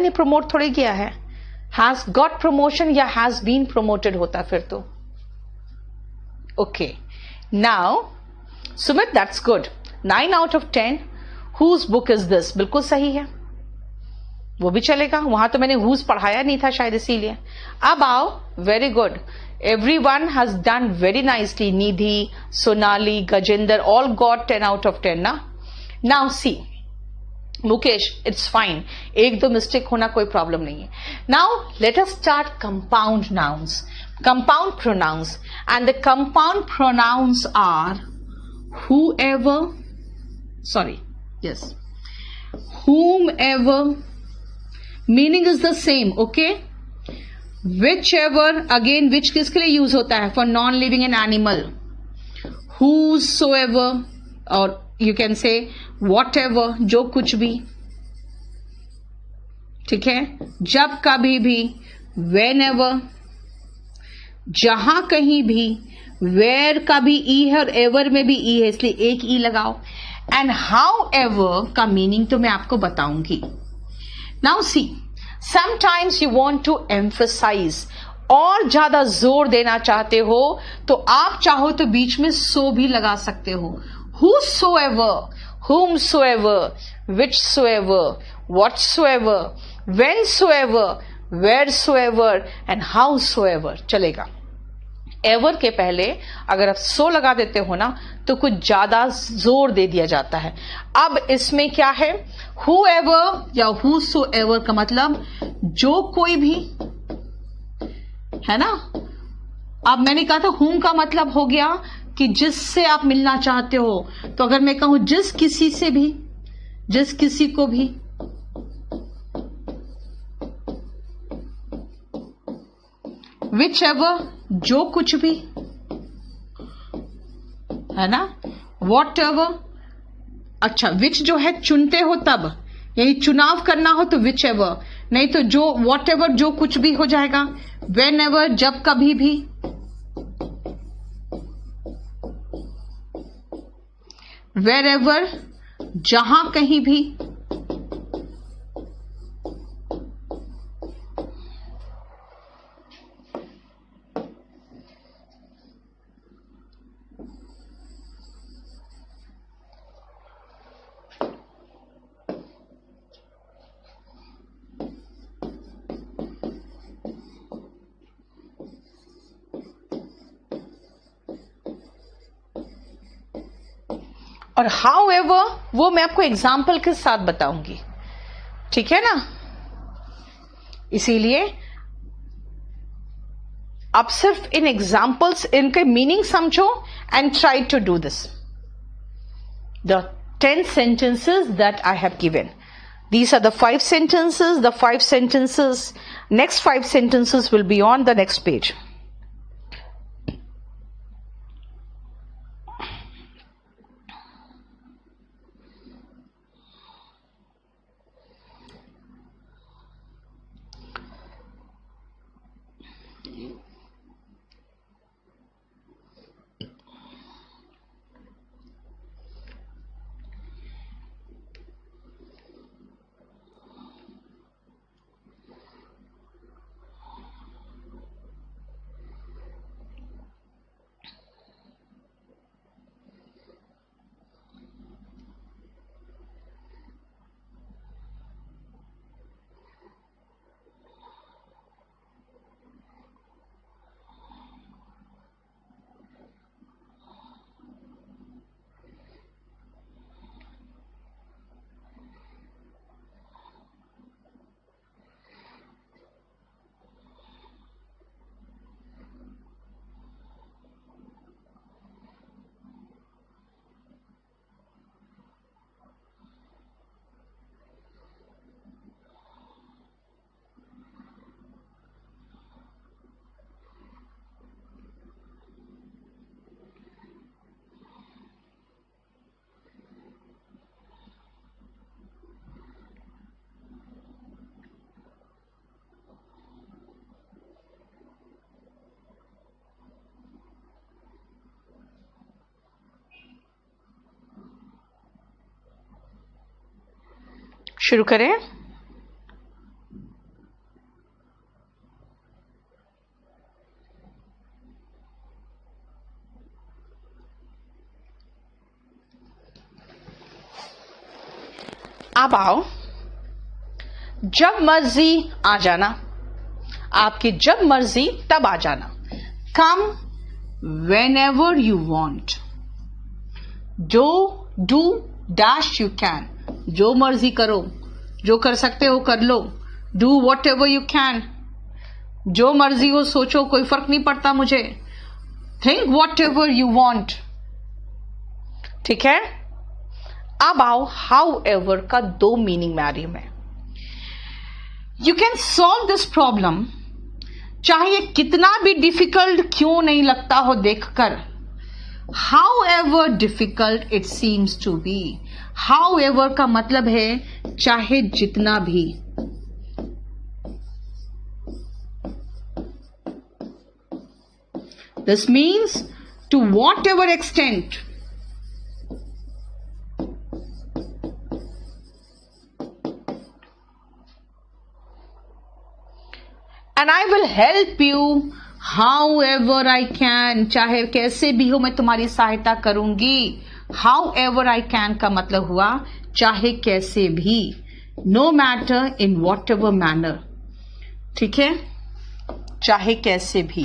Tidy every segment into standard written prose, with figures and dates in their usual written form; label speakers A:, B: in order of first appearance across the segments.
A: नहीं, प्रमोट थोड़ी किया है, हैज गॉट प्रमोशन या हैज बीन प्रमोटेड होता फिर तो। Okay, now Sumit, that's good, 9 out of 10। Whose book is this, बिल्कुल सही है, वो भी चलेगा, वहां तो मैंने हुज पढ़ाया नहीं था शायद इसीलिए। अब आओ, very good, everyone has done very nicely, Nidhi, Sonali, Gajendra, all got 10 out of 10 ना। now see Mukesh, it's fine, एक दो मिस्टेक होना कोई प्रॉब्लम नहीं है। now let us start compound nouns, compound pronouns, and the compound pronouns are whoever, sorry, yes, whomever, meaning is the same, okay, whichever, again which किसके लिए use होता है, for non living an animal, whosoever, और you can say whatever, जो कुछ भी, ठीक है, जब कभी भी, whenever, जहां कहीं भी, where का भी ई है और ever में भी ई है, इसलिए एक ई लगाओ, एंड however का मीनिंग तो मैं आपको बताऊंगी। Now see, sometimes you want to emphasise, और ज्यादा जोर देना चाहते हो तो आप चाहो तो बीच में सो भी लगा सकते हो, whosoever, whomsoever, whichsoever, whatsoever, whensoever, wheresoever and howsoever चलेगा। एवर के पहले अगर आप सो लगा देते हो ना तो कुछ ज्यादा जोर दे दिया जाता है। अब इसमें क्या है, whoever या whosoever का मतलब जो कोई भी, है ना। अब मैंने कहा था whom का मतलब हो गया कि जिससे आप मिलना चाहते हो, तो अगर मैं कहूं जिस किसी से भी, जिस किसी को भी, whichever जो कुछ भी, है ना, whatever, अच्छा which जो है चुनते हो तब, यही चुनाव करना हो तो whichever, नहीं तो जो whatever जो कुछ भी हो जाएगा, whenever जब कभी भी, wherever जहां कहीं भी, और however वो मैं आपको एग्जाम्पल के साथ बताऊंगी, ठीक है ना। इसीलिए आप सिर्फ इन एग्जाम्पल्स, इनके मीनिंग समझो and try to do this. The 10 sentences that I have given, these are the 5 sentences. The 5 sentences, next 5 sentences will be on the next page. शुरू करें। अब आओ, जब मर्जी आ जाना, आपकी जब मर्जी तब आ जाना। कम whenever you want. Do dash you can. जो मर्जी करो, जो कर सकते हो कर लो। Do whatever you can. जो मर्जी हो सोचो, कोई फर्क नहीं पड़ता मुझे। Think whatever you want. ठीक है। अब आओ however का दो मीनिंग में आ रही मैं। You can solve this problem, चाहे ये कितना भी डिफिकल्ट क्यों नहीं लगता हो देखकर। However difficult it seems to be. However का मतलब है चाहे जितना भी। This means to whatever extent. And I will help you however I can. चाहे कैसे भी हो मैं तुम्हारी सहायता करूंगी। However I can का मतलब हुआ चाहे कैसे भी, no matter in whatever manner। ठीक है, चाहे कैसे भी।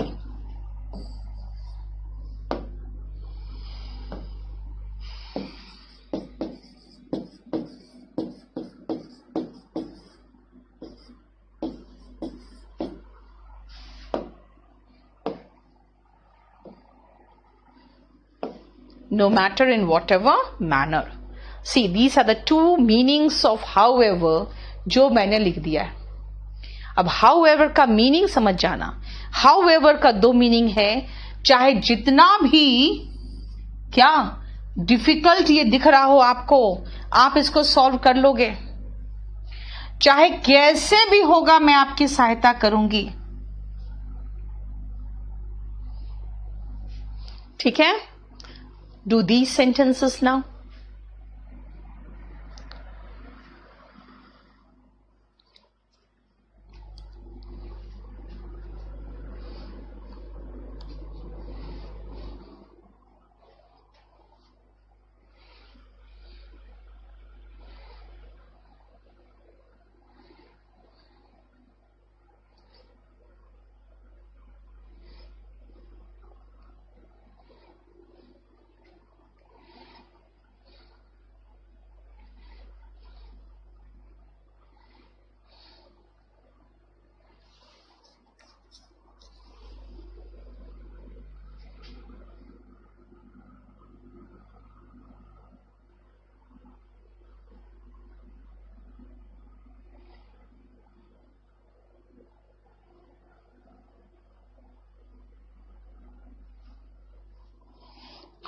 A: No matter in whatever manner. See, these are the two meanings of however जो मैंने लिख दिया है। अब however का मीनिंग समझ जाना। however का दो मीनिंग है, चाहे जितना भी क्या डिफिकल्ट ये दिख रहा हो आपको, आप इसको सॉल्व कर लोगे। चाहे कैसे भी होगा मैं आपकी सहायता करूंगी। ठीक है, do these sentences now.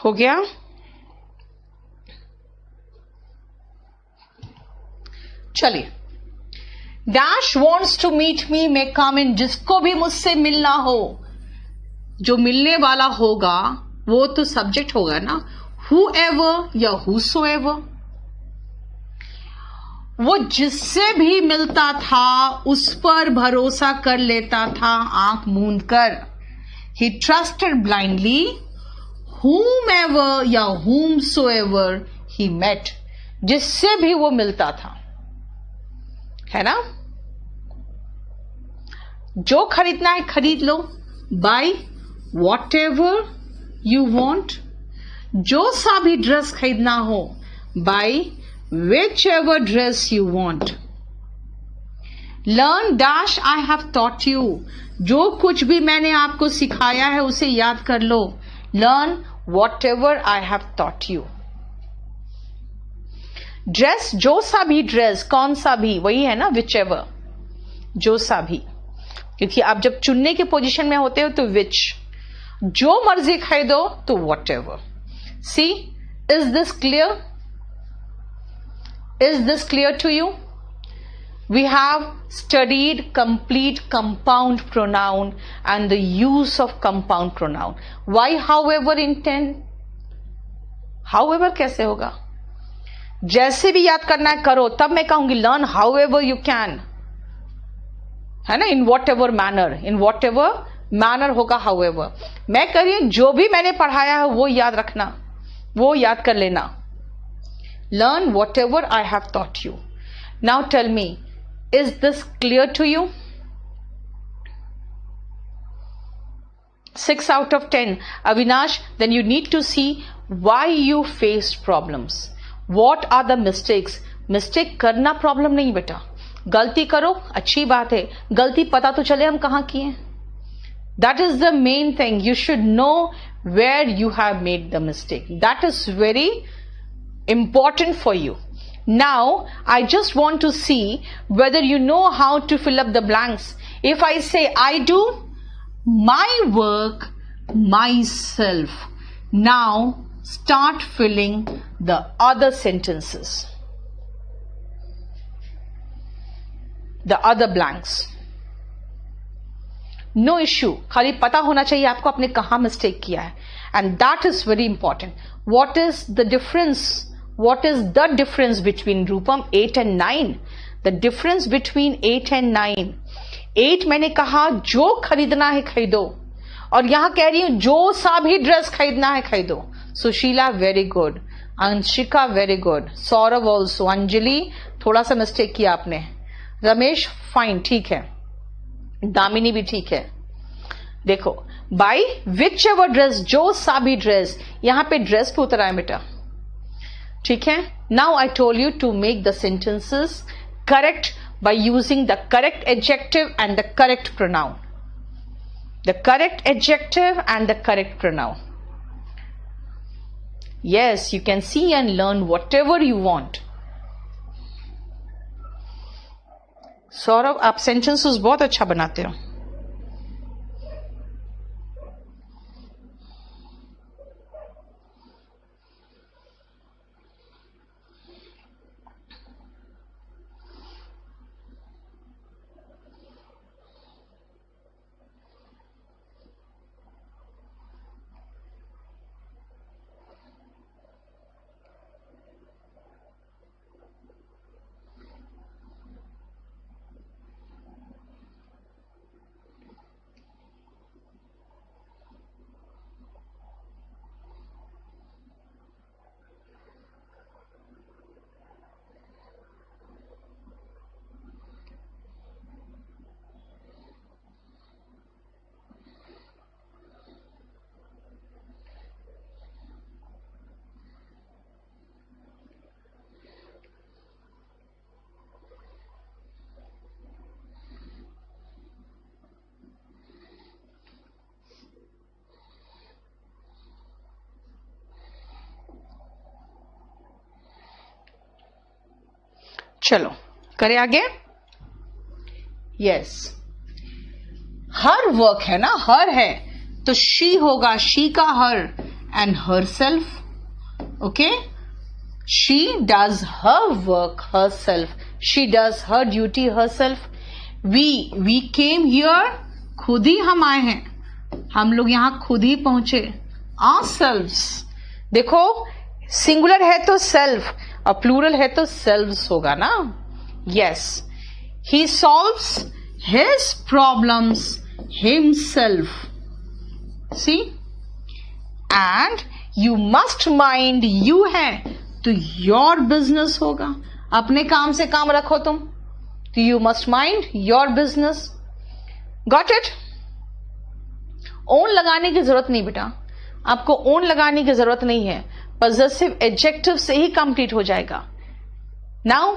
A: हो गया? चलिए, dash wants to meet me may come in. जिसको भी मुझसे मिलना हो, जो मिलने वाला होगा वो तो सब्जेक्ट होगा ना, whoever या whosoever। वो जिससे भी मिलता था उस पर भरोसा कर लेता था आंख मूंद कर। He trusted blindly whomever या whomsoever he met। जिससे भी वो मिलता था, है ना। जो खरीदना है खरीद लो, buy whatever you want। जो सा भी ड्रेस खरीदना हो, buy whichever dress you want। learn dash I have taught you। जो कुछ भी मैंने आपको सिखाया है उसे याद कर लो। learn whatever I have taught you। Dress, जो सा भी ड्रेस, कौन सा भी, वही है ना whichever, जो सा भी। क्योंकि आप जब चुनने के पोजीशन में होते हो तो which, जो मर्जी खरीदो तो whatever। See, is this clear? Is this clear to you? We have studied complete compound pronoun and the use of compound pronoun. Why however in 10? However कैसे होगा? जैसे भी याद करना है करो, तब मैं कहूंगी learn however you can, है ना। in whatever manner, in whatever manner होगा however। मैं कह रही हूं जो भी मैंने पढ़ाया है वो याद रखना, वो याद कर लेना। learn whatever I have taught you। Now tell me, is this clear to you? 6 out of 10. Avinash, then you need to see why you faced problems. What are the mistakes? Mistake करना problem नहीं बेटा. गलती करो, अच्छी बात है. गलती पता तो चले हम कहाँ किए. That is the main thing. You should know where you have made the mistake. That is very important for you. Now, I just want to see whether you know how to fill up the blanks. If I say, I do my work myself. Now, start filling the other sentences. The other blanks. No issue. खाली पता होना चाहिए आपको आपने कहाँ mistake किया है. And that is very important. What is the difference? What is the difference between Rupam 8 and 9? The difference between 8 and 9. 8 मैंने कहा जो खरीदना है खरीदो, और यहां कह रही हूं जो सा भी ड्रेस खरीदना है खरीदो. Sushila very good, Anshika very good, Saurabh also, Anjali थोड़ा सा मिस्टेक किया आपने, रमेश फाइन ठीक है, दामिनी भी ठीक है. देखो बाई विच एवर ड्रेस, जो सा भी ड्रेस, यहां पे ड्रेस पे उतर आए बेटा. ठीक है. Now I told you to make the sentences correct by using the correct adjective and the correct pronoun. The correct adjective and the correct pronoun. Yes, you can see and learn whatever you want. Saurabh आप sentences बहुत अच्छा बनाते हो. चलो करें आगे. Yes, her work है ना, हर है तो शी होगा, शी का her, and herself. Okay, she does her work herself, she does her duty herself. We came here, खुद ही हम आए हैं, हम लोग यहां खुद ही पहुंचे. आवरसेल्व्स, देखो सिंगुलर है तो सेल्फ और प्लूरल है तो सेल्व्स होगा ना. Yes, he solves his problems himself. See, and you must mind, you है तो योर बिजनेस होगा. अपने काम से काम रखो तुम, तो you must mind your business. Got it? Own लगाने की जरूरत नहीं बेटा, आपको ओन लगाने की जरूरत नहीं है, पॉजेसिव एडजेक्टिव से ही कंप्लीट हो जाएगा. Now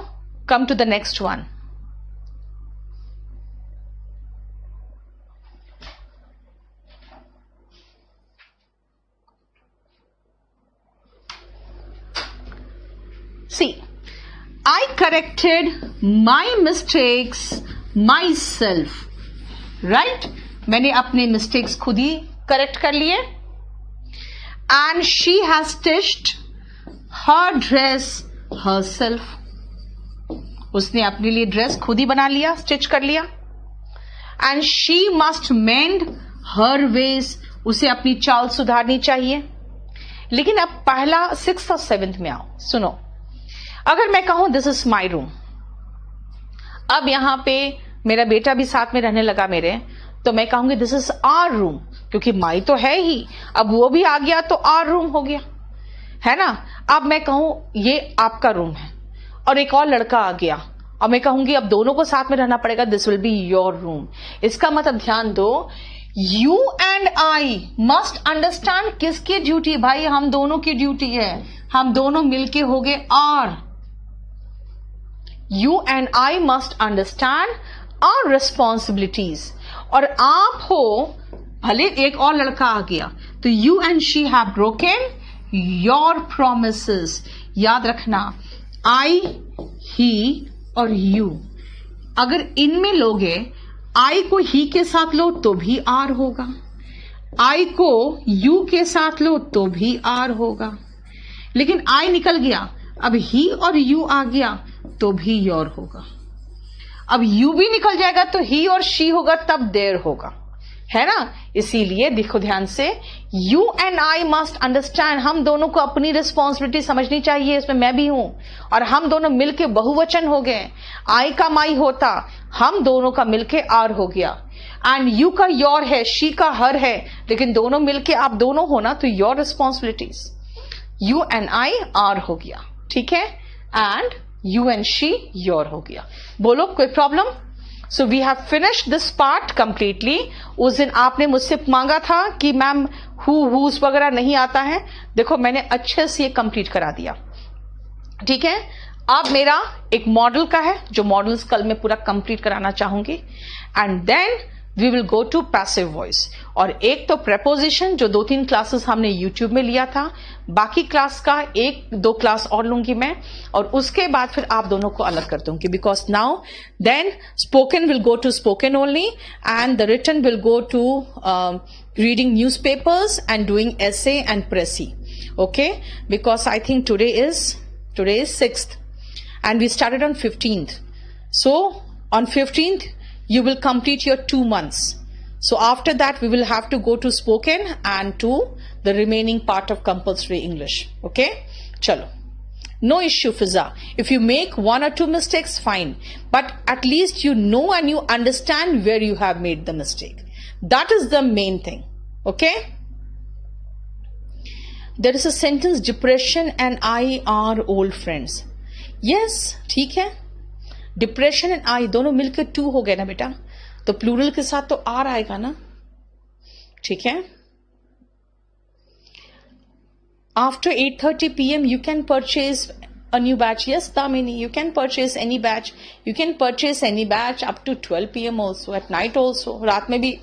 A: come to the next one. See, I corrected my mistakes myself. Right? मैंने अपने मिस्टेक्स खुद ही करेक्ट कर लिए. And she has stitched her dress herself. उसने अपने लिए ड्रेस खुद ही बना लिया, स्टिच कर लिया. And she must mend her ways. उसे अपनी चाल सुधारनी चाहिए. लेकिन अब पहला 6th और 7th में आओ. सुनो, अगर मैं कहूं दिस इज माई रूम, अब यहां पे मेरा बेटा भी साथ में रहने लगा मेरे, तो मैं कहूंगी दिस इज आवर रूम, क्योंकि माई तो है ही, अब वो भी आ गया तो आवर रूम हो गया, है ना. अब मैं कहूं ये आपका रूम है और एक और लड़का आ गया और मैं कहूंगी अब दोनों को साथ में रहना पड़ेगा, this will be your room. इसका मतलब ध्यान दो, you and I must understand किसकी ड्यूटी, भाई हम दोनों की ड्यूटी है, हम दोनों मिलके हो गए are. You and I must understand our responsibilities. और आप हो, भले एक और लड़का आ गया, तो you and she have broken your promises. याद रखना, आई, ही और यू, अगर इनमें लोगे, आई को ही के साथ लो तो भी आर होगा, आई को यू के साथ लो तो भी आर होगा, लेकिन आई निकल गया, अब ही और यू आ गया तो भी योर होगा। अब यू भी निकल जाएगा तो ही और शी होगा, तब देयर होगा, है ना। इसीलिए देखो ध्यान से, you and I must understand, हम दोनों को अपनी रिस्पॉन्सिबिलिटी समझनी चाहिए, इसमें मैं भी हूं, और हम दोनों मिलके बहुवचन हो गए। आई का माई होता, हम दोनों का मिलके आर हो गया, एंड यू का योर है, शी का हर है, लेकिन दोनों मिलके आप दोनों हो ना, तो your responsibilities, you and I are हो गया, ठीक है, and you and she your हो गया। बोलो कोई problem? So we have finished this part completely. उस दिन आपने मुझसे मांगा था कि मैम हुज वगैरह नहीं आता है, देखो मैंने अच्छे से ये कंप्लीट करा दिया, ठीक है। अब मेरा एक मॉडल का है, जो मॉडल्स कल मैं पूरा कंप्लीट कराना चाहूंगी, and then we will go to passive voice. और एक तो प्रेपोजिशन, जो 2-3 क्लासेस हमने यूट्यूब में लिया था, बाकी क्लास का 1-2 क्लास और लूंगी मैं, और उसके बाद फिर आप दोनों को अलग कर दूंगी, because now then spoken will go to spoken only, and the written will go to reading newspapers and doing essay and precis, okay, because I think today is 6th and we started on 15th. So on 15th you will complete your 2 months. So after that we will have to go to spoken and to the remaining part of compulsory English. Okay? Chalo. No issue, Fiza. If you make 1 or 2 mistakes, fine. But at least you know and you understand where you have made the mistake. That is the main thing. Okay? There is a sentence, depression and I are old friends. Yes, ठीक है, depression and I दोनों मिलकर 2 हो गए ना बेटा, तो plural के साथ तो आर आएगा ना, ठीक है। After 8:30 PM you can purchase a new batch. Yes, Damini, you can purchase any batch. You can purchase any batch up to 12 PM also, at night also. रात में भी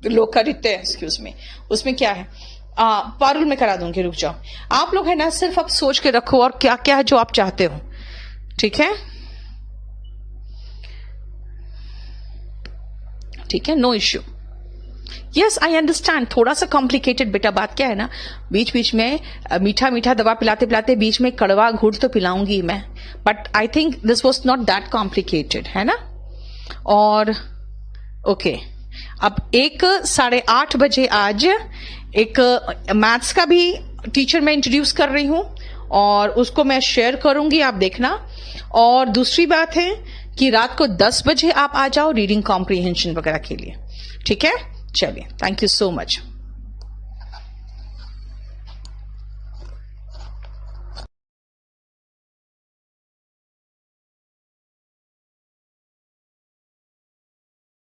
A: लोग खरीदते हैं, एक्सक्यूज में, उसमें क्या है, पारुल में करा दूंगी, रुक जाओ। आप लोग है ना, सिर्फ आप सोच के रखो और क्या क्या है जो आप चाहते हो, ठीक है, ठीक है, no issue. Yes, I understand, थोड़ा सा कॉम्प्लिकेटेड बेटा, बात क्या है ना, बीच बीच में मीठा मीठा दवा पिलाते पिलाते बीच में कड़वा घूट तो पिलाऊंगी मैं, but I think this was not that complicated, है ना। और ओके, अब 8:30 बजे आज एक मैथ्स का भी टीचर मैं इंट्रोड्यूस कर रही हूं, और उसको मैं शेयर करूंगी, आप देखना। और दूसरी बात है कि रात को 10 बजे आप आ जाओ रीडिंग कॉम्प्रिहेंशन वगैरह के लिए, ठीक है। चलिए, थैंक यू सो मच।